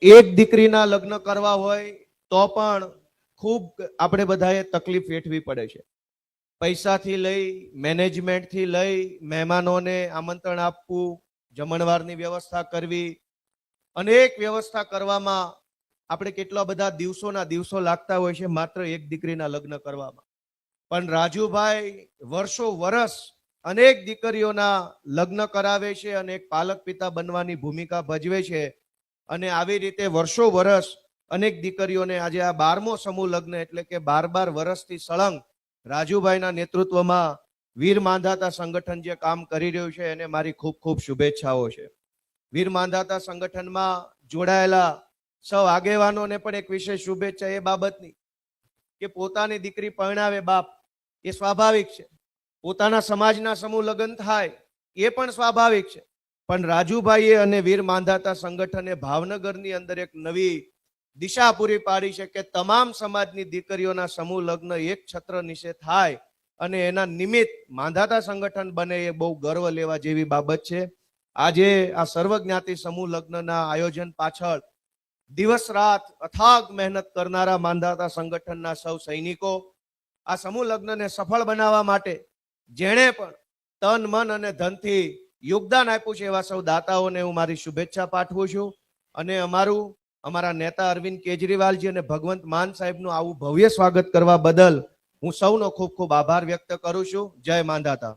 એક દીકરીના લગ્ન કરવા હોય તો પણ ખૂબ આપણે બધાએ તકલીફ વેઠવી પડે છે. પૈસાથી લઈ, મેનેજમેન્ટથી લઈ, મહેમાનોને આમંત્રણ આપવું, જમણવારની વ્યવસ્થા કરવી, અનેક વ્યવસ્થા કરવામાં આપણે કેટલા બધા દિવસોના દિવસો લાગતા હોય છે માત્ર એક દીકરીના લગ્ન કરવામાં. પણ રાજુભાઈ વર્ષો વર્ષ અનેક દીકરીઓના લગ્ન કરાવે છે અને એક પાલક પિતા બનવાની ભૂમિકા ભજવે છે. અને આવી રીતે વર્ષો વર્ષ અનેક દીકરીઓને આજે આ 12મો સમૂહ લગ્ન એટલે કે 12 વર્ષથી સળંગ રાજુભાઈના નેતૃત્વમાં વીર માંધાતા સંગઠન જે કામ કરી રહ્યું છે એને મારી ખૂબ ખૂબ શુભેચ્છાઓ છે. વીર માંધાતા સંગઠનમાં જોડાયેલા સૌ આગેવાનોને પણ એક વિશેષ શુભેચ્છા એ બાબતની કે પોતાની દીકરી પરણાવે બાપ એ સ્વાભાવિક છે, પોતાના સમાજના સમૂહ લગ્ન થાય એ પણ સ્વાભાવિક છે. પણ રાજુભાઈએ અને વીર માંધાતા સંગઠને ભાવનગરની અંદર એક નવી દિશા પૂરી પાડી છે કે તમામ સમાજની દીકરીઓના સમૂહ લગ્ન એક છત્ર નીચે થાય અને એના નિમિત્ત માંધાતા સંગઠન બને એ બહુ ગર્વ લેવા જેવી બાબત છે. આજે આ સર્વજ્ઞાતિ સમૂહ લગ્નના આયોજન પાછળ દિવસ રાત અથાગ મહેનત કરનારા માંધાતા સંગઠનના સૌ સૈનિકો, આ સમૂહ લગ્નને સફળ બનાવવા માટે જેણે પણ તન મન અને ધનથી યોગદાન આપ્યું છે એવા સૌ દાતાઓને હું મારી શુભેચ્છા પાઠવું છું. અને અમારા નેતા અરવિંદ કેજરીવાલજી અને ભગવંત માન સાહેબનું આવું ભવ્ય સ્વાગત કરવા બદલ હું સૌનો ખૂબ ખૂબ આભાર વ્યક્ત કરું છું. જય માંધાતા.